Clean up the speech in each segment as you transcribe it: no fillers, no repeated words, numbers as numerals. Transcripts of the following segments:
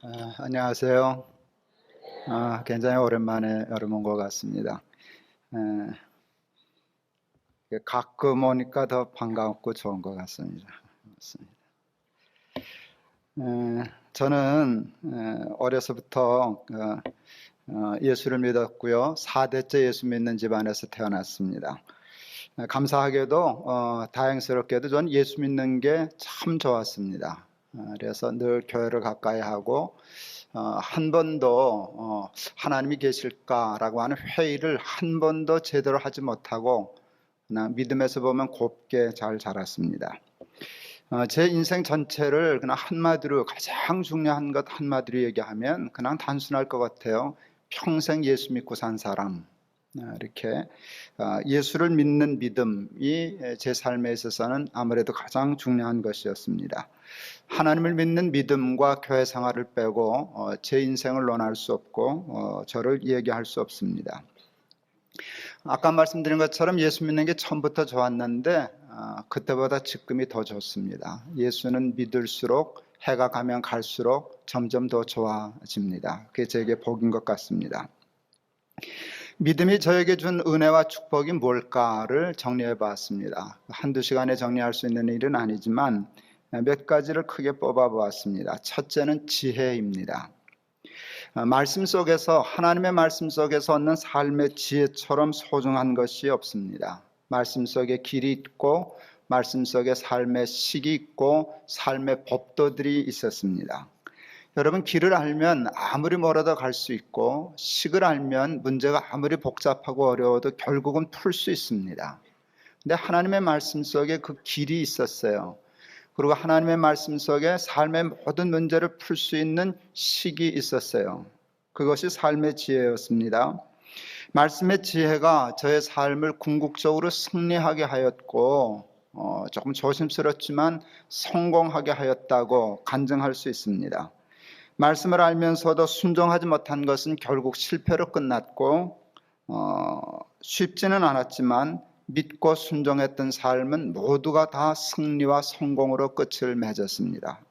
안녕하세요. 굉장히 오랜만에 여러분 온 것 같습니다. 가끔 오니까 더 반갑고 좋은 것 같습니다. 저는 어려서부터 예수를 믿었고요. 4대째 예수 믿는 집안에서 태어났습니다. 감사하게도 다행스럽게도 전 예수 믿는 게 참 좋았습니다. 그래서 늘 교회를 가까이 하고 한 번도 하나님이 계실까라고 하는 회의를 한 번도 제대로 하지 못하고 그냥 믿음에서 보면 곱게 잘 자랐습니다. 제 인생 전체를 그냥 한마디로 가장 중요한 것 한마디로 얘기하면 그냥 단순할 것 같아요. 평생 예수 믿고 산 사람. 이렇게 예수를 믿는 믿음이 제 삶에 있어서는 아무래도 가장 중요한 것이었습니다. 하나님을 믿는 믿음과 교회 생활을 빼고 제 인생을 논할 수 없고 저를 얘기할 수 없습니다. 아까 말씀드린 것처럼 예수 믿는 게 처음부터 좋았는데 그때보다 지금이 더 좋습니다. 예수는 믿을수록 해가 가면 갈수록 점점 더 좋아집니다. 그게 제게 복인 것 같습니다. 믿음이 저에게 준 은혜와 축복이 뭘까를 정리해 봤습니다. 한두 시간에 정리할 수 있는 일은 아니지만 몇 가지를 크게 뽑아 보았습니다. 첫째는 지혜입니다. 말씀 속에서, 하나님의 말씀 속에서 얻는 삶의 지혜처럼 소중한 것이 없습니다. 말씀 속에 길이 있고 말씀 속에 삶의 식이 있고 삶의 법도들이 있었습니다. 여러분, 길을 알면 아무리 멀어도 갈 수 있고 식을 알면 문제가 아무리 복잡하고 어려워도 결국은 풀 수 있습니다. 근데 하나님의 말씀 속에 그 길이 있었어요. 그리고 하나님의 말씀 속에 삶의 모든 문제를 풀 수 있는 식이 있었어요. 그것이 삶의 지혜였습니다. 말씀의 지혜가 저의 삶을 궁극적으로 승리하게 하였고 조금 조심스럽지만 성공하게 하였다고 간증할 수 있습니다. 말씀을 알면서도 순종하지 못한 것은 결국 실패로 끝났고 쉽지는 않았지만 믿고 순종했던 삶은 모두가 다 승리와 성공으로 끝을 맺었습니다.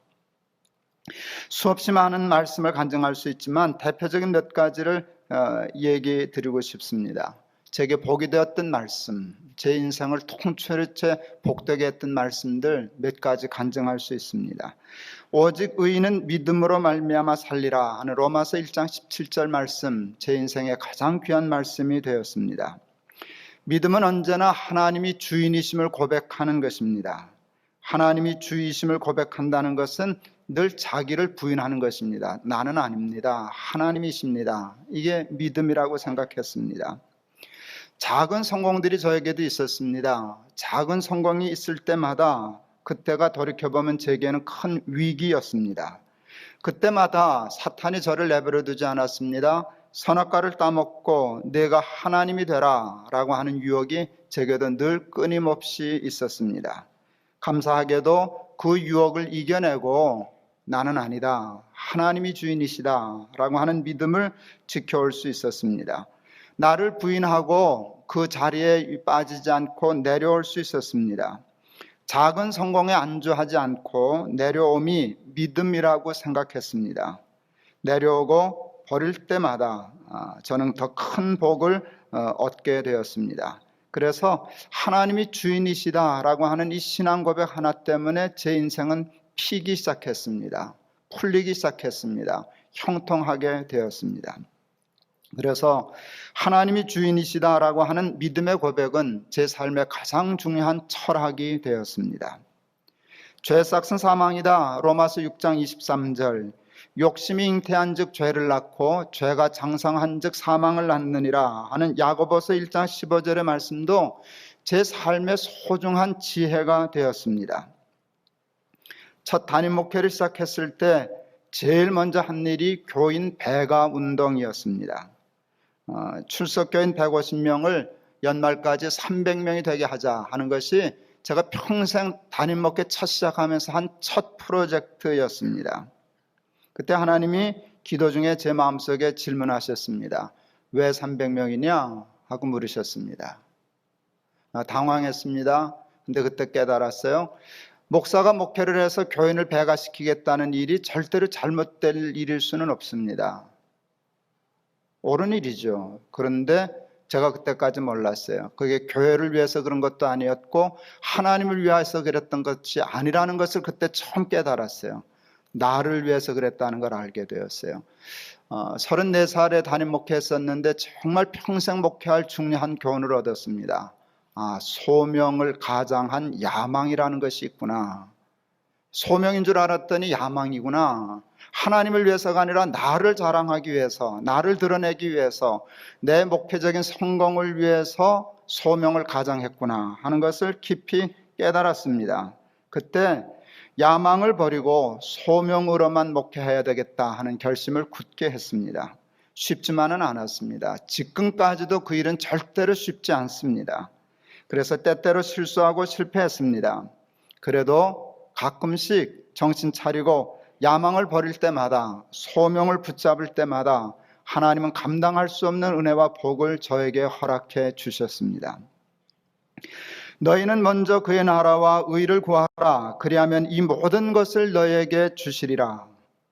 수없이 많은 말씀을 간증할 수 있지만 대표적인 몇 가지를 얘기해 드리고 싶습니다. 제게 복이 되었던 말씀, 제 인생을 통째체 복되게 했던 말씀들 몇 가지 간증할 수 있습니다. 오직 의인은 믿음으로 말미암아 살리라 하는 로마서 1장 17절 말씀, 제 인생의 가장 귀한 말씀이 되었습니다. 믿음은 언제나 하나님이 주인이심을 고백하는 것입니다. 하나님이 주이심을 고백한다는 것은 늘 자기를 부인하는 것입니다. 나는 아닙니다. 하나님이십니다. 이게 믿음이라고 생각했습니다. 작은 성공들이 저에게도 있었습니다. 작은 성공이 있을 때마다 그때가 돌이켜보면 제게는 큰 위기였습니다. 그때마다 사탄이 저를 내버려 두지 않았습니다. 선악과를 따먹고 내가 하나님이 되라 라고 하는 유혹이 제게도 늘 끊임없이 있었습니다. 감사하게도 그 유혹을 이겨내고 나는 아니다, 하나님이 주인이시다 라고 하는 믿음을 지켜올 수 있었습니다. 나를 부인하고 그 자리에 빠지지 않고 내려올 수 있었습니다. 작은 성공에 안주하지 않고 내려옴이 믿음이라고 생각했습니다. 내려오고 버릴 때마다 저는 더 큰 복을 얻게 되었습니다. 그래서 하나님이 주인이시다라고 하는 이 신앙 고백 하나 때문에 제 인생은 피기 시작했습니다. 풀리기 시작했습니다. 형통하게 되었습니다. 그래서 하나님이 주인이시다라고 하는 믿음의 고백은 제 삶의 가장 중요한 철학이 되었습니다. 죄 삭은 사망이다. 로마서 6장 23절. 욕심이 잉태한 즉 죄를 낳고 죄가 장성한 즉 사망을 낳느니라 하는 야고보서 1장 15절의 말씀도 제 삶의 소중한 지혜가 되었습니다. 첫 담임 목회를 시작했을 때 제일 먼저 한 일이 교인 배가 운동이었습니다. 출석교인 150명을 연말까지 300명이 되게 하자 하는 것이 제가 평생 담임 목회 첫 시작하면서 한 첫 프로젝트였습니다. 그때 하나님이 기도 중에 제 마음속에 질문하셨습니다. 왜 300명이냐 하고 물으셨습니다. 당황했습니다. 근데 그때 깨달았어요. 목사가 목회를 해서 교인을 배가시키겠다는 일이 절대로 잘못될 일일 수는 없습니다. 옳은 일이죠. 그런데 제가 그때까지 몰랐어요. 그게 교회를 위해서 그런 것도 아니었고 하나님을 위해서 그랬던 것이 아니라는 것을 그때 처음 깨달았어요. 나를 위해서 그랬다는 걸 알게 되었어요. 34살에 담임 목회했었는데 정말 평생 목회할 중요한 교훈을 얻었습니다. 소명을 가장한 야망이라는 것이 있구나. 소명인 줄 알았더니 야망이구나. 하나님을 위해서가 아니라 나를 자랑하기 위해서, 나를 드러내기 위해서, 내 목회적인 성공을 위해서 소명을 가장했구나 하는 것을 깊이 깨달았습니다. 그때 야망을 버리고 소명으로만 목회해야 되겠다 하는 결심을 굳게 했습니다. 쉽지만은 않았습니다. 지금까지도 그 일은 절대로 쉽지 않습니다. 그래서 때때로 실수하고 실패했습니다. 그래도 가끔씩 정신 차리고 야망을 버릴 때마다, 소명을 붙잡을 때마다 하나님은 감당할 수 없는 은혜와 복을 저에게 허락해 주셨습니다. 너희는 먼저 그의 나라와 의를 구하라. 그리하면 이 모든 것을 너희에게 주시리라.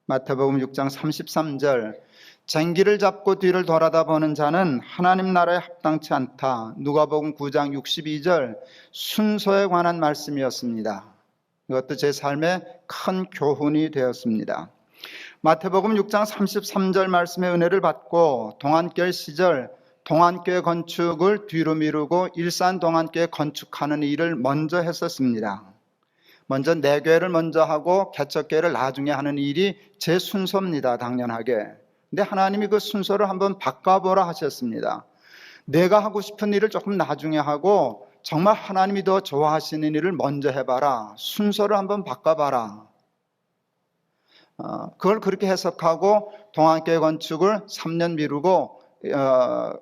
마태복음 6장 33절. 쟁기를 잡고 뒤를 돌아다 보는 자는 하나님 나라에 합당치 않다. 누가복음 9장 62절. 순서에 관한 말씀이었습니다. 이것도 제 삶에 큰 교훈이 되었습니다. 마태복음 6장 33절 말씀의 은혜를 받고 동안결 시절 동안교회 건축을 뒤로 미루고 일산 동안교회 건축하는 일을 먼저 했었습니다. 먼저 내교회를 먼저 하고 개척교회를 나중에 하는 일이 제 순서입니다. 당연하게. 근데 하나님이 그 순서를 한번 바꿔보라 하셨습니다. 내가 하고 싶은 일을 조금 나중에 하고 정말 하나님이 더 좋아하시는 일을 먼저 해봐라. 순서를 한번 바꿔봐라. 그걸 그렇게 해석하고 동안교회 건축을 3년 미루고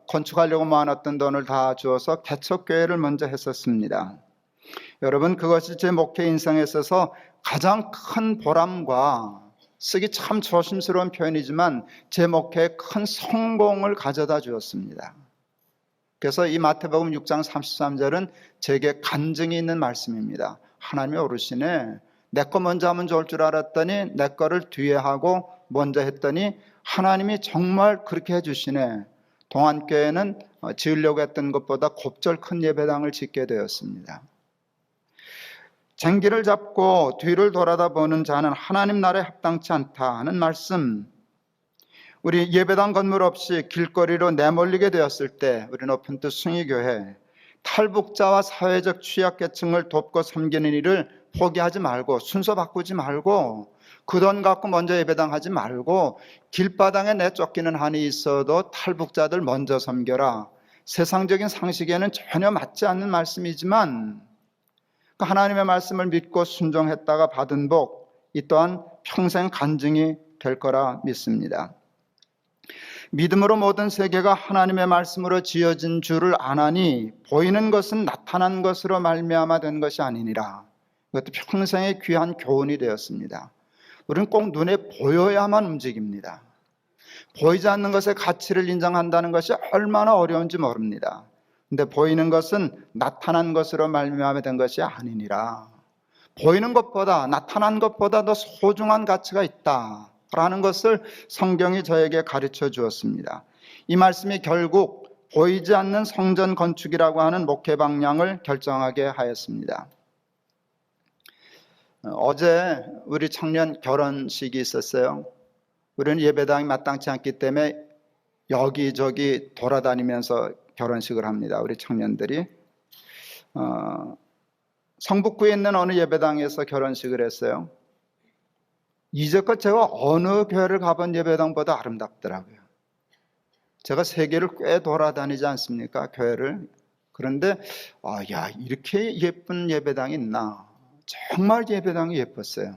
건축하려고 모아놨던 돈을 다 주어서 개척교회를 먼저 했었습니다. 여러분, 그것이 제 목회 인생에 있어서 가장 큰 보람과, 쓰기 참 조심스러운 표현이지만 제 목회에 큰 성공을 가져다 주었습니다. 그래서 이 마태복음 6장 33절은 제게 간증이 있는 말씀입니다. 하나님이 오르시네. 내 거 먼저 하면 좋을 줄 알았더니 내 거를 뒤에 하고 먼저 했더니 하나님이 정말 그렇게 해주시네. 동안교회는 지으려고 했던 것보다 곱절 큰 예배당을 짓게 되었습니다. 쟁기를 잡고 뒤를 돌아다 보는 자는 하나님 나라에 합당치 않다 하는 말씀, 우리 예배당 건물 없이 길거리로 내몰리게 되었을 때 우리 높은 뜻 숭의교회, 탈북자와 사회적 취약계층을 돕고 섬기는 일을 포기하지 말고, 순서 바꾸지 말고, 그 돈 갖고 먼저 예배당 하지 말고, 길바닥에 내쫓기는 한이 있어도 탈북자들 먼저 섬겨라. 세상적인 상식에는 전혀 맞지 않는 말씀이지만 하나님의 말씀을 믿고 순종했다가 받은 복, 이 또한 평생 간증이 될 거라 믿습니다. 믿음으로 모든 세계가 하나님의 말씀으로 지어진 줄을 아나니 보이는 것은 나타난 것으로 말미암아 된 것이 아니니라. 이것도 평생의 귀한 교훈이 되었습니다. 우리는 꼭 눈에 보여야만 움직입니다. 보이지 않는 것의 가치를 인정한다는 것이 얼마나 어려운지 모릅니다. 근데 보이는 것은 나타난 것으로 말미암아 된 것이 아니니라. 보이는 것보다, 나타난 것보다 더 소중한 가치가 있다라는 것을 성경이 저에게 가르쳐 주었습니다. 이 말씀이 결국 보이지 않는 성전 건축이라고 하는 목회 방향을 결정하게 하였습니다. 어제 우리 청년 결혼식이 있었어요. 우리는 예배당이 마땅치 않기 때문에 여기저기 돌아다니면서 결혼식을 합니다. 우리 청년들이. 성북구에 있는 어느 예배당에서 결혼식을 했어요. 이제껏 제가 어느 교회를 가본 예배당보다 아름답더라고요. 제가 세계를 꽤 돌아다니지 않습니까? 교회를. 그런데 야, 이렇게 예쁜 예배당이 있나. 정말 예배당이 예뻤어요.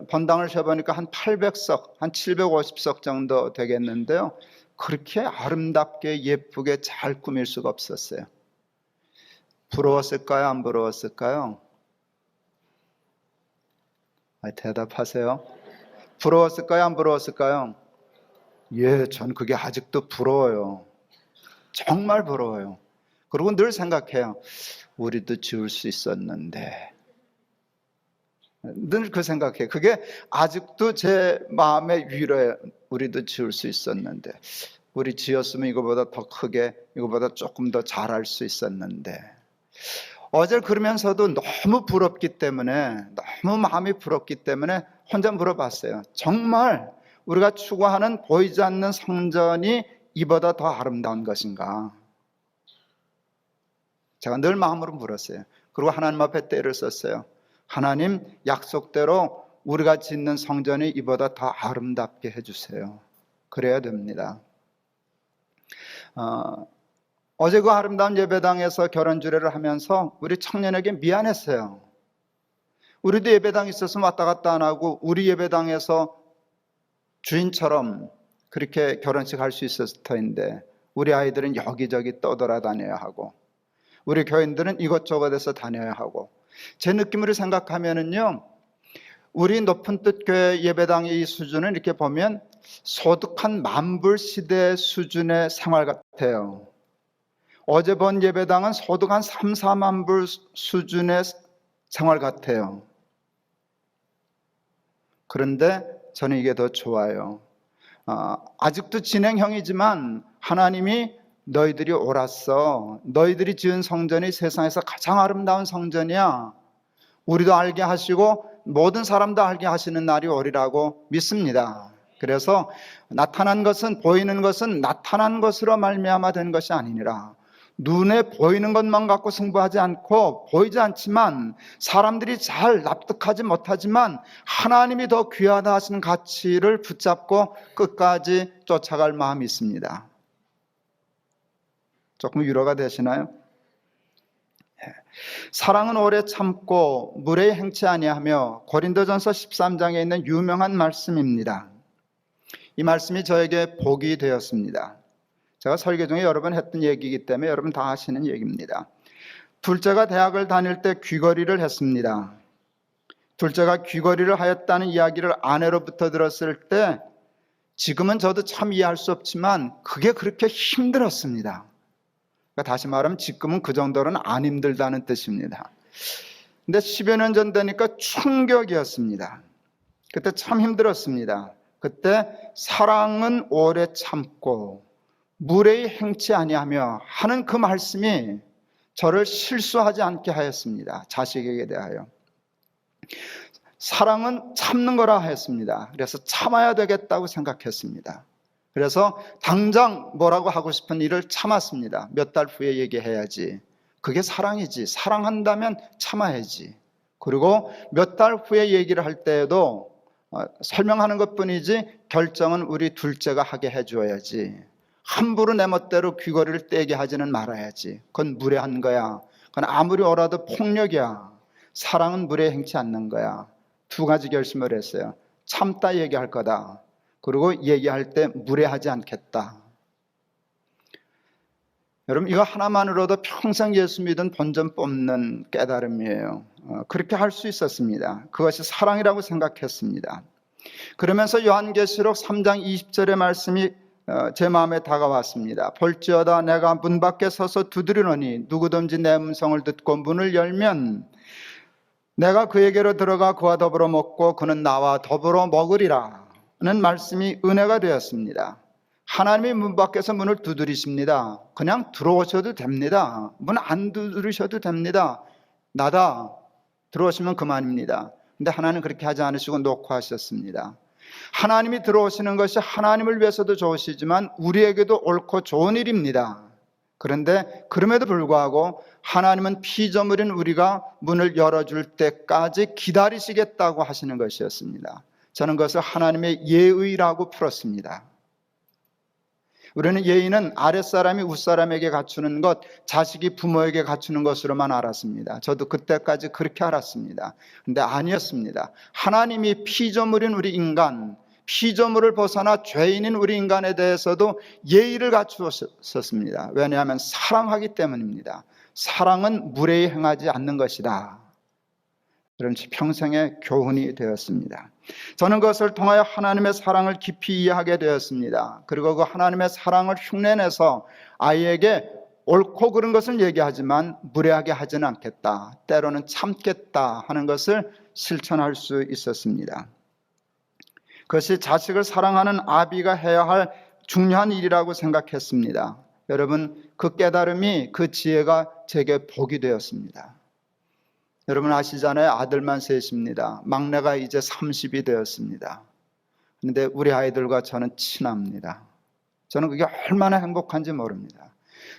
번당을 세보니까 한 800석, 한 750석 정도 되겠는데요. 그렇게 아름답게 예쁘게 잘 꾸밀 수가 없었어요. 부러웠을까요? 안 부러웠을까요? 대답하세요. 부러웠을까요? 안 부러웠을까요? 예, 전 그게 아직도 부러워요. 정말 부러워요. 그리고 늘 생각해요. 우리도 지을 수 있었는데, 늘 그 생각해요. 그게 아직도 제 마음의 위로에 우리도 지을 수 있었는데, 우리 지었으면 이거보다 더 크게, 이거보다 조금 더 잘할 수 있었는데. 어제 그러면서도 너무 부럽기 때문에, 너무 마음이 부럽기 때문에 혼자 물어봤어요. 정말 우리가 추구하는 보이지 않는 성전이 이보다 더 아름다운 것인가? 제가 늘 마음으로 물었어요. 그리고 하나님 앞에 때를 썼어요. 하나님, 약속대로 우리가 짓는 성전이 이보다 더 아름답게 해주세요. 그래야 됩니다. 어제 그 아름다운 예배당에서 결혼 주례를 하면서 우리 청년에게 미안했어요. 우리도 예배당 있었으면 왔다 갔다 안 하고 우리 예배당에서 주인처럼 그렇게 결혼식 할 수 있었을 터인데, 우리 아이들은 여기저기 떠돌아다녀야 하고, 우리 교인들은 이것저것에서 다녀야 하고. 제 느낌으로 생각하면은요, 우리 높은 뜻 교회 예배당의 이 수준은 이렇게 보면 소득 한 만불 시대 수준의 생활 같아요. 어제 본 예배당은 소득 한 3, 4만 불 수준의 생활 같아요. 그런데 저는 이게 더 좋아요. 아직도 진행형이지만 하나님이 너희들이 옳았어. 너희들이 지은 성전이 세상에서 가장 아름다운 성전이야. 우리도 알게 하시고 모든 사람도 알게 하시는 날이 오리라고 믿습니다. 그래서 나타난 것은, 보이는 것은 나타난 것으로 말미암아 된 것이 아니니라. 눈에 보이는 것만 갖고 승부하지 않고, 보이지 않지만 사람들이 잘 납득하지 못하지만 하나님이 더 귀하다 하시는 가치를 붙잡고 끝까지 쫓아갈 마음이 있습니다. 조금 위로가 되시나요? 사랑은 오래 참고 무례히 행치 아니하며, 고린도전서 13장에 있는 유명한 말씀입니다. 이 말씀이 저에게 복이 되었습니다. 제가 설교 중에 여러 번 했던 얘기이기 때문에 여러분 다 아시는 얘기입니다. 둘째가 대학을 다닐 때 귀걸이를 했습니다. 둘째가 귀걸이를 하였다는 이야기를 아내로부터 들었을 때, 지금은 저도 참 이해할 수 없지만 그게 그렇게 힘들었습니다. 그러니까 다시 말하면 지금은 그 정도로는 안 힘들다는 뜻입니다. 근데 10여 년 전 되니까 충격이었습니다. 그때 참 힘들었습니다. 그때 사랑은 오래 참고 무례히 행치 아니하며 하는 그 말씀이 저를 실수하지 않게 하였습니다. 자식에게 대하여. 사랑은 참는 거라 하였습니다. 그래서 참아야 되겠다고 생각했습니다. 그래서 당장 뭐라고 하고 싶은 일을 참았습니다. 몇 달 후에 얘기해야지. 그게 사랑이지. 사랑한다면 참아야지. 그리고 몇 달 후에 얘기를 할 때에도 설명하는 것뿐이지 결정은 우리 둘째가 하게 해줘야지. 함부로 내 멋대로 귀걸이를 떼게 하지는 말아야지. 그건 무례한 거야. 그건 아무리 어라도 폭력이야. 사랑은 무례 행치 않는 거야. 두 가지 결심을 했어요. 참다 얘기할 거다. 그리고 얘기할 때 무례하지 않겠다. 여러분, 이거 하나만으로도 평생 예수 믿은 본전 뽑는 깨달음이에요. 그렇게 할 수 있었습니다. 그것이 사랑이라고 생각했습니다. 그러면서 요한계시록 3장 20절의 말씀이 제 마음에 다가왔습니다. 볼지어다 내가 문 밖에 서서 두드리노니 누구든지 내 음성을 듣고 문을 열면 내가 그에게로 들어가 그와 더불어 먹고 그는 나와 더불어 먹으리라 는 말씀이 은혜가 되었습니다. 하나님이 문 밖에서 문을 두드리십니다. 그냥 들어오셔도 됩니다. 문 안 두드리셔도 됩니다. 나다 들어오시면 그만입니다. 근데 하나님은 그렇게 하지 않으시고 놓고 하셨습니다. 하나님이 들어오시는 것이 하나님을 위해서도 좋으시지만 우리에게도 옳고 좋은 일입니다. 그런데 그럼에도 불구하고 하나님은 피조물인 우리가 문을 열어줄 때까지 기다리시겠다고 하시는 것이었습니다. 저는 그것을 하나님의 예의라고 풀었습니다. 우리는 예의는 아랫사람이 윗사람에게 갖추는 것, 자식이 부모에게 갖추는 것으로만 알았습니다. 저도 그때까지 그렇게 알았습니다. 근데 아니었습니다. 하나님이 피조물인 우리 인간, 피조물을 벗어나 죄인인 우리 인간에 대해서도 예의를 갖추었습니다. 왜냐하면 사랑하기 때문입니다. 사랑은 무례히 행하지 않는 것이다. 그런 평생의 교훈이 되었습니다. 저는 그것을 통하여 하나님의 사랑을 깊이 이해하게 되었습니다. 그리고 그 하나님의 사랑을 흉내내서 아이에게 옳고 그른 것을 얘기하지만 무례하게 하지는 않겠다. 때로는 참겠다 하는 것을 실천할 수 있었습니다. 그것이 자식을 사랑하는 아비가 해야 할 중요한 일이라고 생각했습니다. 여러분, 그 깨달음이, 그 지혜가 제게 복이 되었습니다. 여러분 아시잖아요. 아들만 셋입니다. 막내가 이제 30이 되었습니다. 그런데 우리 아이들과 저는 친합니다. 저는 그게 얼마나 행복한지 모릅니다.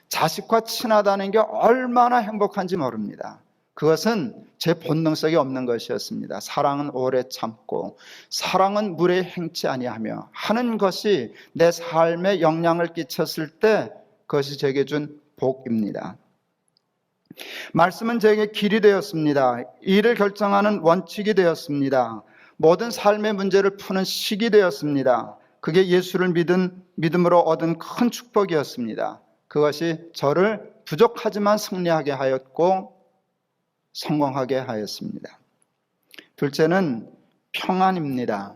자식과 친하다는 게 얼마나 행복한지 모릅니다. 그것은 제 본능성이 없는 것이었습니다. 사랑은 오래 참고 사랑은 물에 행치 아니하며 하는 것이 내 삶에 영향을 끼쳤을 때 그것이 제게 준 복입니다. 말씀은 제게 길이 되었습니다. 일을 결정하는 원칙이 되었습니다. 모든 삶의 문제를 푸는 식이 되었습니다. 그게 예수를 믿음으로 얻은 큰 축복이었습니다. 그것이 저를 부족하지만 승리하게 하였고 성공하게 하였습니다. 둘째는 평안입니다.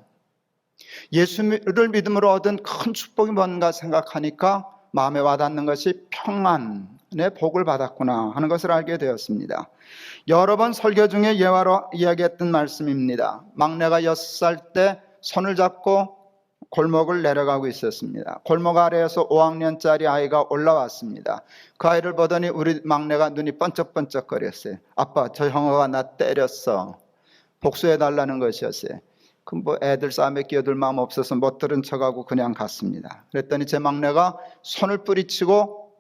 예수를 믿음으로 얻은 큰 축복이 뭔가 생각하니까 마음에 와닿는 것이 평안의 복을 받았구나 하는 것을 알게 되었습니다. 여러 번 설교 중에 예화로 이야기했던 말씀입니다. 막내가 6살 때 손을 잡고 골목을 내려가고 있었습니다. 골목 아래에서 5학년짜리 아이가 올라왔습니다. 그 아이를 보더니 우리 막내가 눈이 번쩍번쩍거렸어요. 아빠, 저 형아가 나 때렸어. 복수해달라는 것이었어요. 그 애들 싸움에 끼어들 마음 없어서 못 들은 척하고 그냥 갔습니다. 그랬더니 제 막내가 손을 뿌리치고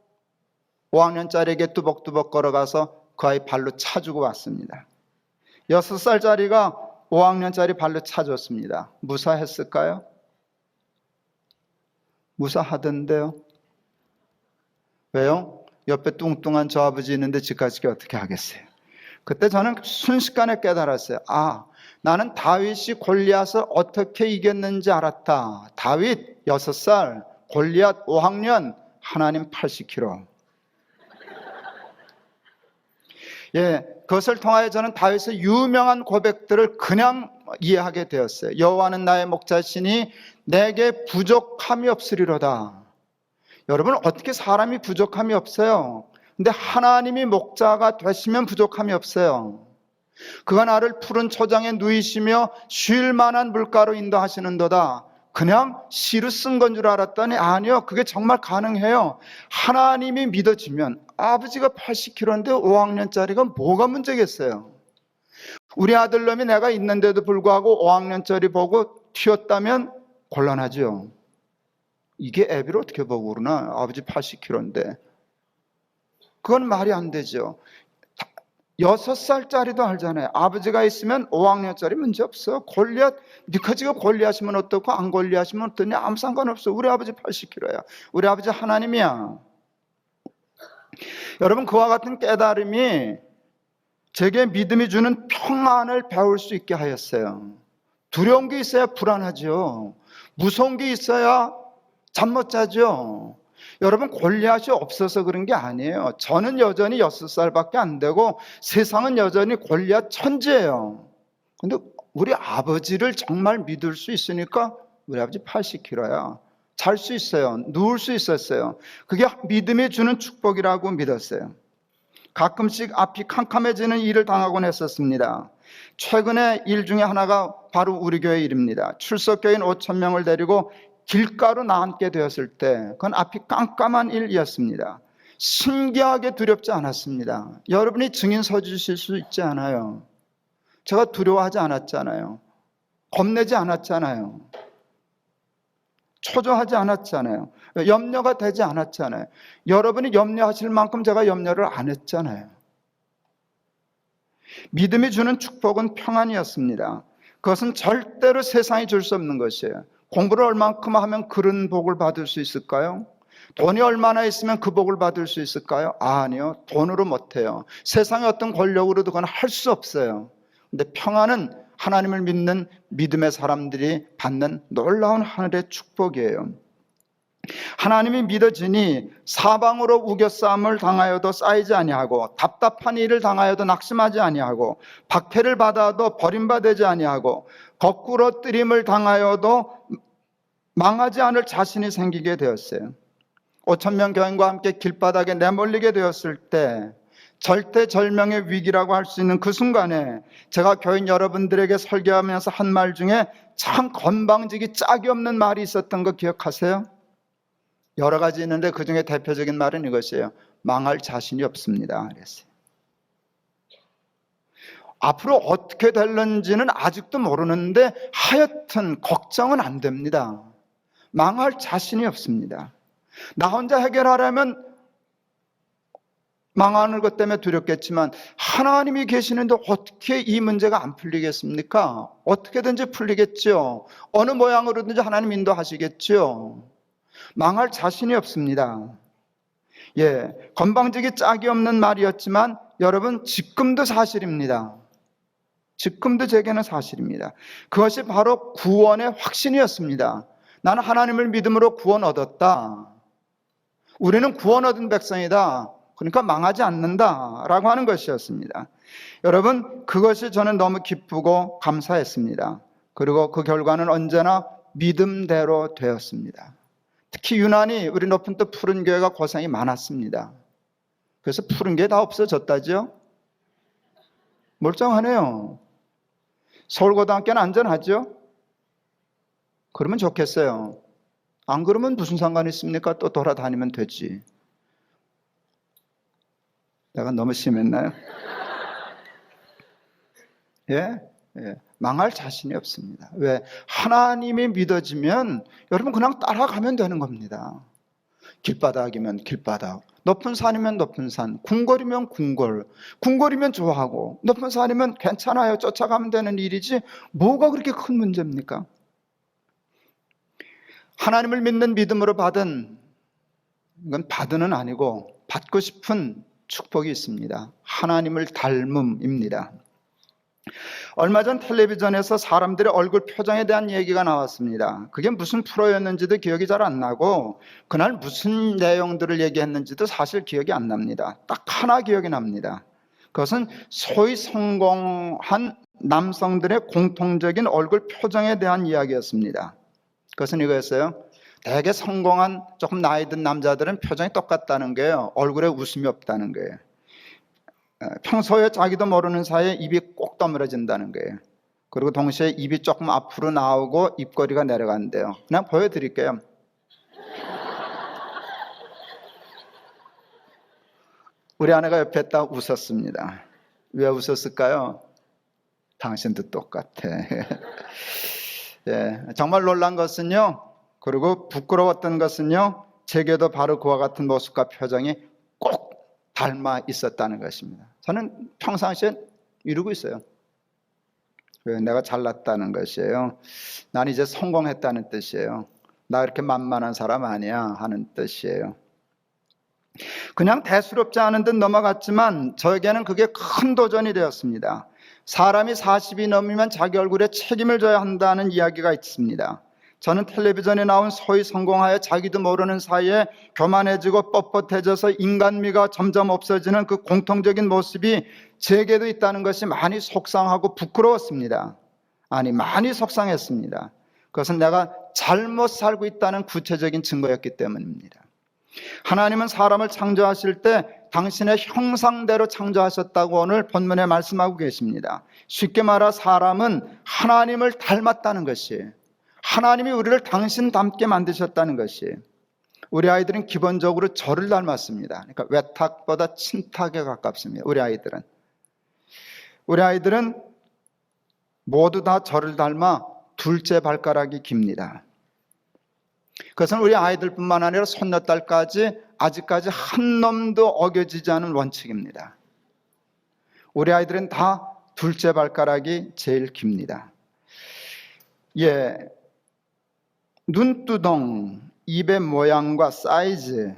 5학년짜리에게 뚜벅뚜벅 걸어가서 그 아이 발로 차주고 왔습니다. 6살짜리가 5학년짜리 발로 차줬습니다. 무사했을까요? 무사하던데요. 왜요? 옆에 뚱뚱한 저 아버지 있는데 집까지 어떻게 하겠어요? 그때 저는 순식간에 깨달았어요. 나는 다윗이 골리앗을 어떻게 이겼는지 알았다. 다윗 6살, 골리앗 5학년, 하나님 80kg. 그것을 통하여 저는 다윗의 유명한 고백들을 그냥 이해하게 되었어요. 여호와는 나의 목자시니 내게 부족함이 없으리로다. 여러분, 어떻게 사람이 부족함이 없어요? 근데 하나님이 목자가 되시면 부족함이 없어요. 그가 나를 푸른 초장에 누이시며 쉴 만한 물가로 인도하시는도다. 그냥 시로 쓴 건 줄 알았더니 아니요, 그게 정말 가능해요. 하나님이 믿어지면. 아버지가 80kg인데 5학년짜리가 뭐가 문제겠어요? 우리 아들놈이 내가 있는데도 불구하고 5학년짜리 보고 튀었다면 곤란하죠. 이게 애비를 어떻게 보고 그러나? 아버지 80kg인데. 그건 말이 안 되죠. 6살짜리도 알잖아요. 아버지가 있으면 5학년짜리 문제 없어. 골리앗, 니까지가 골리앗이면 어떻고 안 골리앗이면 어떠냐? 아무 상관없어. 우리 아버지 80kg야. 우리 아버지 하나님이야. 여러분, 그와 같은 깨달음이 제게 믿음이 주는 평안을 배울 수 있게 하였어요. 두려운 게 있어야 불안하죠. 무서운 게 있어야 잠 못 자죠. 여러분, 골리앗이 없어서 그런 게 아니에요. 저는 여전히 6살밖에 안 되고 세상은 여전히 골리앗 천지예요. 근데 우리 아버지를 정말 믿을 수 있으니까 우리 아버지 80kg야. 잘 수 있어요. 누울 수 있었어요. 그게 믿음이 주는 축복이라고 믿었어요. 가끔씩 앞이 캄캄해지는 일을 당하곤 했었습니다. 최근에 일 중에 하나가 바로 우리 교회 일입니다. 출석교인 5,000명을 데리고 길가로 나앉게 되었을 때 그건 앞이 깜깜한 일이었습니다. 신기하게 두렵지 않았습니다. 여러분이 증인 서주실 수 있지 않아요. 제가 두려워하지 않았잖아요. 겁내지 않았잖아요. 초조하지 않았잖아요. 염려가 되지 않았잖아요. 여러분이 염려하실 만큼 제가 염려를 안 했잖아요. 믿음이 주는 축복은 평안이었습니다. 그것은 절대로 세상이 줄 수 없는 것이에요. 공부를 얼만큼 하면 그런 복을 받을 수 있을까요? 돈이 얼마나 있으면 그 복을 받을 수 있을까요? 아니요. 돈으로 못해요. 세상의 어떤 권력으로도 그건 할 수 없어요. 근데 평안은 하나님을 믿는 믿음의 사람들이 받는 놀라운 하늘의 축복이에요. 하나님이 믿어지니 사방으로 우겨싸움을 당하여도 쌓이지 아니하고 답답한 일을 당하여도 낙심하지 아니하고 박해를 받아도 버림받지 아니하고 거꾸로 뜨림을 당하여도 망하지 않을 자신이 생기게 되었어요. 5,000명 교인과 함께 길바닥에 내몰리게 되었을 때 절대절명의 위기라고 할 수 있는 그 순간에 제가 교인 여러분들에게 설교하면서 한 말 중에 참 건방지기 짝이 없는 말이 있었던 거 기억하세요? 여러 가지 있는데 그 중에 대표적인 말은 이것이에요. 망할 자신이 없습니다. 그랬어요. 앞으로 어떻게 될는지는 아직도 모르는데 하여튼 걱정은 안 됩니다. 망할 자신이 없습니다. 나 혼자 해결하려면 망하는 것 때문에 두렵겠지만 하나님이 계시는데 어떻게 이 문제가 안 풀리겠습니까? 어떻게든지 풀리겠죠. 어느 모양으로든지 하나님 인도하시겠죠. 망할 자신이 없습니다. 건방지기 짝이 없는 말이었지만 여러분 지금도 사실입니다. 지금도 제게는 사실입니다. 그것이 바로 구원의 확신이었습니다. 나는 하나님을 믿음으로 구원 얻었다. 우리는 구원 얻은 백성이다. 그러니까 망하지 않는다라고 하는 것이었습니다. 여러분, 그것이 저는 너무 기쁘고 감사했습니다. 그리고 그 결과는 언제나 믿음대로 되었습니다. 특히 유난히 우리 높은 뜻 푸른 교회가 고생이 많았습니다. 그래서 푸른 교회 다 없어졌다죠? 멀쩡하네요. 서울고등학교는 안전하죠? 그러면 좋겠어요. 안 그러면 무슨 상관이 있습니까? 또 돌아다니면 되지. 내가 너무 심했나요? 망할 자신이 없습니다. 왜? 하나님이 믿어지면 여러분 그냥 따라가면 되는 겁니다. 길바닥이면 길바닥, 높은 산이면 높은 산, 궁궐이면 궁궐, 궁궐이면 좋아하고 높은 산이면 괜찮아요. 쫓아가면 되는 일이지 뭐가 그렇게 큰 문제입니까? 하나님을 믿는 믿음으로 받은, 이건 받은은 아니고 받고 싶은 축복이 있습니다. 하나님을 닮음입니다. 얼마 전 텔레비전에서 사람들의 얼굴 표정에 대한 얘기가 나왔습니다. 그게 무슨 프로였는지도 기억이 잘 안 나고 그날 무슨 내용들을 얘기했는지도 사실 기억이 안 납니다. 딱 하나 기억이 납니다. 그것은 소위 성공한 남성들의 공통적인 얼굴 표정에 대한 이야기였습니다. 그것은 이거였어요. 되게 성공한 조금 나이 든 남자들은 표정이 똑같다는 거예요. 얼굴에 웃음이 없다는 거예요. 평소에 자기도 모르는 사이에 입이 꼭 다물어진다는 거예요. 그리고 동시에 입이 조금 앞으로 나오고 입꼬리가 내려간대요. 그냥 보여드릴게요. 우리 아내가 옆에 딱 웃었습니다. 왜 웃었을까요? 당신도 똑같아. 정말 놀란 것은요, 그리고 부끄러웠던 것은요, 제게도 바로 그와 같은 모습과 표정이 꼭 닮아 있었다는 것입니다. 저는 평상시에 이러고 있어요. 왜? 내가 잘났다는 것이에요. 난 이제 성공했다는 뜻이에요. 나 이렇게 만만한 사람 아니야 하는 뜻이에요. 그냥 대수롭지 않은 듯 넘어갔지만 저에게는 그게 큰 도전이 되었습니다. 사람이 40이 넘으면 자기 얼굴에 책임을 져야 한다는 이야기가 있습니다. 저는 텔레비전에 나온 소위 성공하여 자기도 모르는 사이에 교만해지고 뻣뻣해져서 인간미가 점점 없어지는 그 공통적인 모습이 제게도 있다는 것이 많이 속상하고 부끄러웠습니다. 아니, 많이 속상했습니다. 그것은 내가 잘못 살고 있다는 구체적인 증거였기 때문입니다. 하나님은 사람을 창조하실 때 당신의 형상대로 창조하셨다고 오늘 본문에 말씀하고 계십니다. 쉽게 말하 사람은 하나님을 닮았다는 것이에요. 하나님이 우리를 당신 닮게 만드셨다는 것이에요. 우리 아이들은 기본적으로 저를 닮았습니다. 그러니까 외탁보다 친탁에 가깝습니다. 우리 아이들은 모두 다 저를 닮아 둘째 발가락이 깁니다. 그것은 우리 아이들뿐만 아니라 손녀딸까지 아직까지 한 놈도 어겨지지 않은 원칙입니다. 우리 아이들은 다 둘째 발가락이 제일 깁니다. 눈두덩, 입의 모양과 사이즈,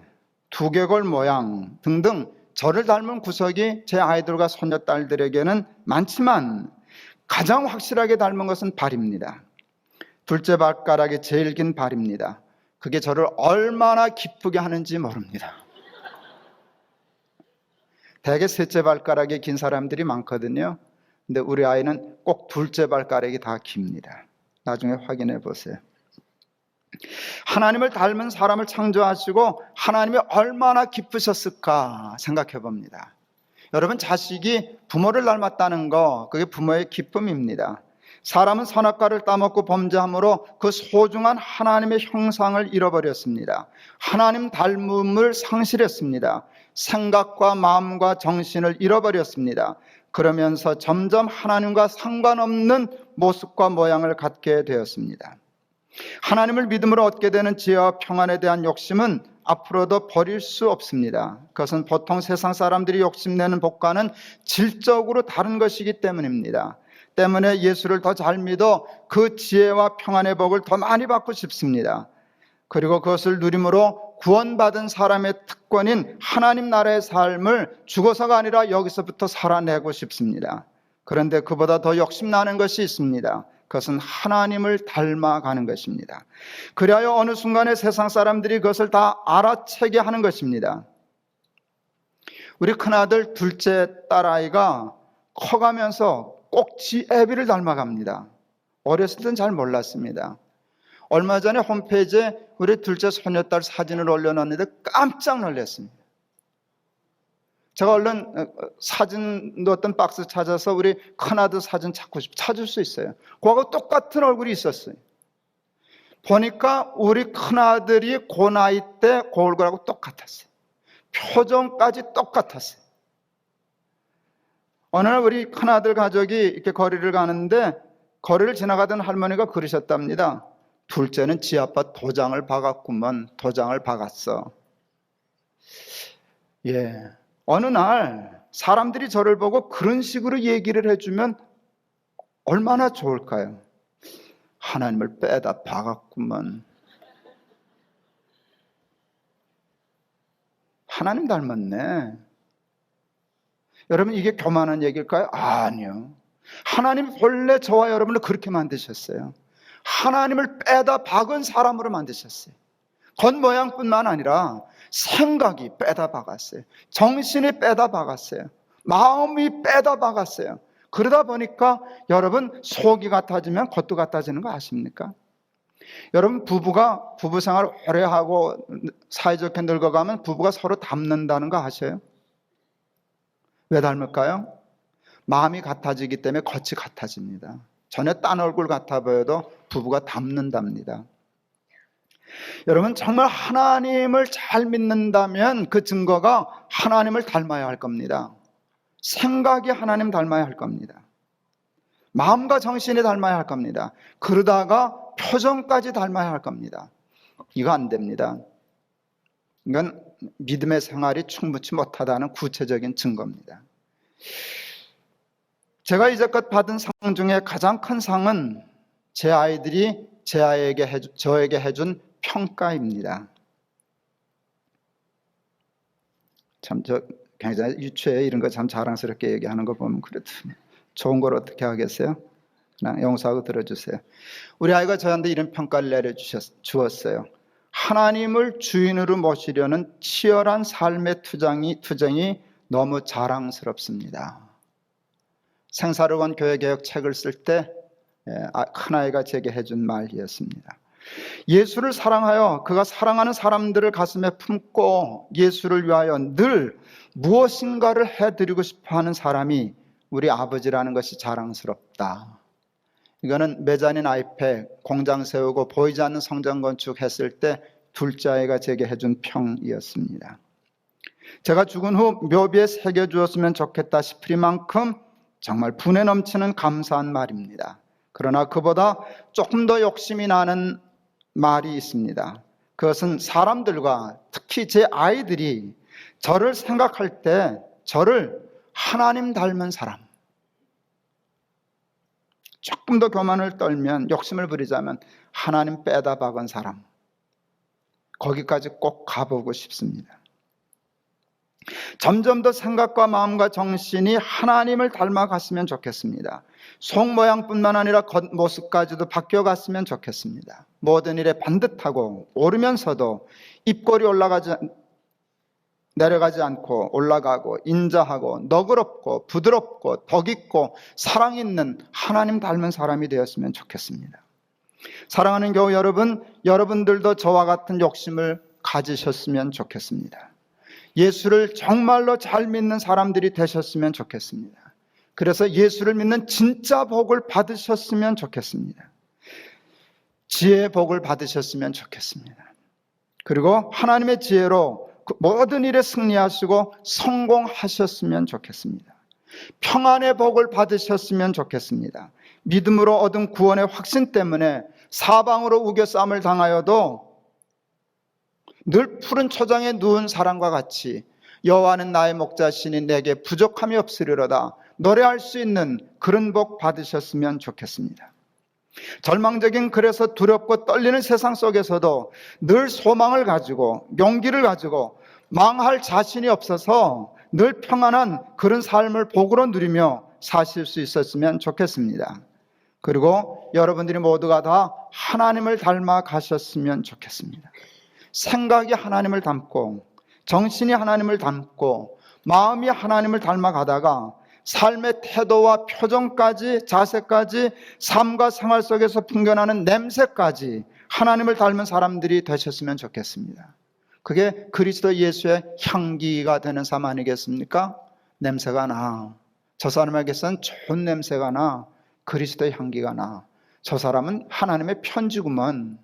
두개골 모양 등등 저를 닮은 구석이 제 아이들과 손녀딸들에게는 많지만 가장 확실하게 닮은 것은 발입니다. 둘째 발가락이 제일 긴 발입니다. 그게 저를 얼마나 기쁘게 하는지 모릅니다. 대개 셋째 발가락이 긴 사람들이 많거든요. 근데 우리 아이는 꼭 둘째 발가락이 다 깁니다. 나중에 확인해 보세요. 하나님을 닮은 사람을 창조하시고 하나님이 얼마나 기쁘셨을까 생각해 봅니다. 여러분, 자식이 부모를 닮았다는 거, 그게 부모의 기쁨입니다. 사람은 선악과를 따먹고 범죄함으로 그 소중한 하나님의 형상을 잃어버렸습니다. 하나님 닮음을 상실했습니다. 생각과 마음과 정신을 잃어버렸습니다. 그러면서 점점 하나님과 상관없는 모습과 모양을 갖게 되었습니다. 하나님을 믿음으로 얻게 되는 지혜와 평안에 대한 욕심은 앞으로도 버릴 수 없습니다. 그것은 보통 세상 사람들이 욕심내는 복과는 질적으로 다른 것이기 때문입니다. 때문에 예수를 더 잘 믿어 그 지혜와 평안의 복을 더 많이 받고 싶습니다. 그리고 그것을 누림으로 구원받은 사람의 특권인 하나님 나라의 삶을 죽어서가 아니라 여기서부터 살아내고 싶습니다. 그런데 그보다 더 욕심나는 것이 있습니다. 그것은 하나님을 닮아가는 것입니다. 그리하여 어느 순간에 세상 사람들이 그것을 다 알아채게 하는 것입니다. 우리 큰아들 둘째 딸아이가 커가면서 꼭 지 애비를 닮아갑니다. 어렸을 땐 잘 몰랐습니다. 얼마 전에 홈페이지에 우리 둘째 소녀딸 사진을 올려놨는데 깜짝 놀랐습니다. 제가 얼른 사진 넣었던 박스 찾아서 우리 큰아들 사진 찾을 수 있어요. 그하고 똑같은 얼굴이 있었어요. 보니까 우리 큰아들이 그 나이 때 그 얼굴하고 똑같았어요. 표정까지 똑같았어요. 어느 날 우리 큰아들 가족이 이렇게 거리를 가는데 거리를 지나가던 할머니가 그러셨답니다. 둘째는 지 아빠 도장을 박았구먼. 도장을 박았어. 예. 어느 날 사람들이 저를 보고 그런 식으로 얘기를 해주면 얼마나 좋을까요? 하나님을 빼다 박았구먼. 하나님 닮았네. 여러분, 이게 교만한 얘기일까요? 아니요. 하나님 본래 저와 여러분을 그렇게 만드셨어요. 하나님을 빼다 박은 사람으로 만드셨어요. 겉모양뿐만 아니라 생각이 빼다 박았어요. 정신이 빼다 박았어요. 마음이 빼다 박았어요. 그러다 보니까 여러분, 속이 같아지면 겉도 같아지는 거 아십니까? 여러분, 부부가 부부 생활 오래 하고 사이좋게 늙어가면 부부가 서로 닮는다는 거 아세요? 왜 닮을까요? 마음이 같아지기 때문에 겉이 같아집니다. 전혀 딴 얼굴 같아 보여도 부부가 닮는답니다. 여러분, 정말 하나님을 잘 믿는다면 그 증거가 하나님을 닮아야 할 겁니다. 생각이 하나님 닮아야 할 겁니다. 마음과 정신이 닮아야 할 겁니다. 그러다가 표정까지 닮아야 할 겁니다. 이거 안 됩니다. 이건 믿음의 생활이 충분치 못하다는 구체적인 증거입니다. 제가 이제껏 받은 상 중에 가장 큰 상은 제 아이들이 저에게 해준 평가입니다. 참, 굉장히 유치해. 이런 거 참 자랑스럽게 얘기하는 거 보면 그래도 좋은 걸 어떻게 하겠어요? 그냥 용서하고 들어주세요. 우리 아이가 저한테 이런 평가를 내려주었어요. 하나님을 주인으로 모시려는 치열한 삶의 투쟁이 너무 자랑스럽습니다. 생사를 건 교회개혁 책을 쓸 때 큰아이가 제게 해준 말이었습니다. 예수를 사랑하여 그가 사랑하는 사람들을 가슴에 품고 예수를 위하여 늘 무엇인가를 해드리고 싶어하는 사람이 우리 아버지라는 것이 자랑스럽다. 이거는 메자닌 아이팩 공장 세우고 보이지 않는 성전 건축했을 때 둘째 아이가 제게 해준 평이었습니다. 제가 죽은 후 묘비에 새겨주었으면 좋겠다 싶으리만큼 정말 분에 넘치는 감사한 말입니다. 그러나 그보다 조금 더 욕심이 나는 말이 있습니다. 그것은 사람들과 특히 제 아이들이 저를 생각할 때 저를 하나님 닮은 사람, 조금 더 교만을 떨면, 욕심을 부리자면 하나님 빼다 박은 사람, 거기까지 꼭 가보고 싶습니다. 점점 더 생각과 마음과 정신이 하나님을 닮아갔으면 좋겠습니다. 속 모양뿐만 아니라 겉모습까지도 바뀌어갔으면 좋겠습니다. 모든 일에 반듯하고 오르면서도 입꼬리 내려가지 않고 올라가고 인자하고 너그럽고 부드럽고 덕 있고 사랑 있는 하나님 닮은 사람이 되었으면 좋겠습니다. 사랑하는 교우 여러분, 여러분들도 저와 같은 욕심을 가지셨으면 좋겠습니다. 예수를 정말로 잘 믿는 사람들이 되셨으면 좋겠습니다. 그래서 예수를 믿는 진짜 복을 받으셨으면 좋겠습니다. 지혜의 복을 받으셨으면 좋겠습니다. 그리고 하나님의 지혜로 모든 일에 승리하시고 성공하셨으면 좋겠습니다. 평안의 복을 받으셨으면 좋겠습니다. 믿음으로 얻은 구원의 확신 때문에 사방으로 우겨싸움을 당하여도 늘 푸른 초장에 누운 사람과 같이 여호와는 나의 목자시니 내게 부족함이 없으리로다 노래할 수 있는 그런 복 받으셨으면 좋겠습니다. 절망적인, 그래서 두렵고 떨리는 세상 속에서도 늘 소망을 가지고 용기를 가지고 망할 자신이 없어서 늘 평안한 그런 삶을 복으로 누리며 사실 수 있었으면 좋겠습니다. 그리고 여러분들이 모두가 다 하나님을 닮아 가셨으면 좋겠습니다. 생각이 하나님을 닮고 정신이 하나님을 닮고 마음이 하나님을 닮아 가다가 삶의 태도와 표정까지, 자세까지, 삶과 생활 속에서 풍겨나는 냄새까지 하나님을 닮은 사람들이 되셨으면 좋겠습니다. 그게 그리스도 예수의 향기가 되는 삶 아니겠습니까? 냄새가 나. 저 사람에게선 좋은 냄새가 나. 그리스도의 향기가 나. 저 사람은 하나님의 편지구먼.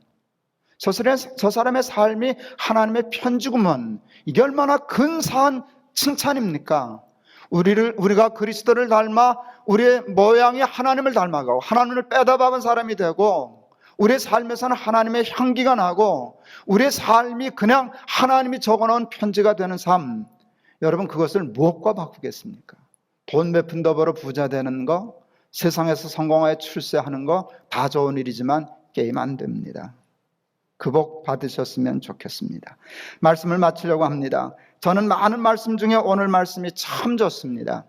저 사람의 삶이 하나님의 편지구먼. 이게 얼마나 근사한 칭찬입니까? 우리가 그리스도를 닮아 우리의 모양이 하나님을 닮아가고 하나님을 빼다박은 사람이 되고 우리의 삶에서는 하나님의 향기가 나고 우리의 삶이 그냥 하나님이 적어놓은 편지가 되는 삶, 여러분 그것을 무엇과 바꾸겠습니까? 돈 몇 푼 더 벌어 부자 되는 거, 세상에서 성공하여 출세하는 거 다 좋은 일이지만 게임 안 됩니다. 그 복 받으셨으면 좋겠습니다. 말씀을 마치려고 합니다. 저는 많은 말씀 중에 오늘 말씀이 참 좋습니다.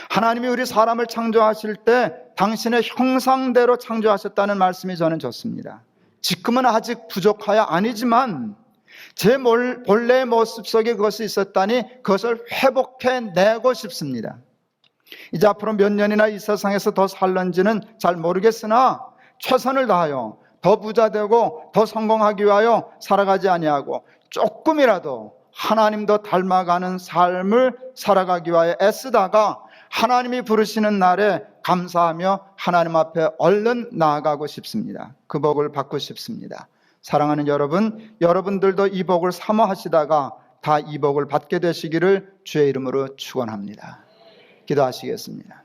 하나님이 우리 사람을 창조하실 때 당신의 형상대로 창조하셨다는 말씀이 저는 좋습니다. 지금은 아직 부족하여 아니지만 제 본래의 모습 속에 그것이 있었다니 그것을 회복해내고 싶습니다. 이제 앞으로 몇 년이나 이 세상에서 더 살는지는 잘 모르겠으나 최선을 다하여 더 부자되고 더 성공하기 위하여 살아가지 아니하고 조금이라도 하나님도 닮아가는 삶을 살아가기 위하여 애쓰다가 하나님이 부르시는 날에 감사하며 하나님 앞에 얼른 나아가고 싶습니다. 그 복을 받고 싶습니다. 사랑하는 여러분, 여러분들도 이 복을 사모하시다가 다 이 복을 받게 되시기를 주의 이름으로 축원합니다. 기도하시겠습니다.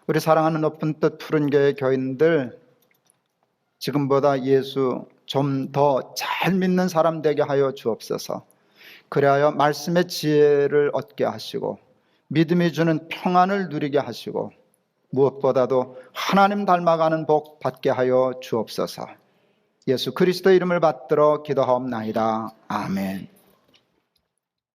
우리 사랑하는 높은 뜻 푸른 교회 교인들, 지금보다 예수 좀 더 잘 믿는 사람 되게 하여 주옵소서. 그리하여 말씀의 지혜를 얻게 하시고 믿음이 주는 평안을 누리게 하시고 무엇보다도 하나님 닮아가는 복 받게 하여 주옵소서. 예수 그리스도 이름을 받들어 기도하옵나이다. 아멘.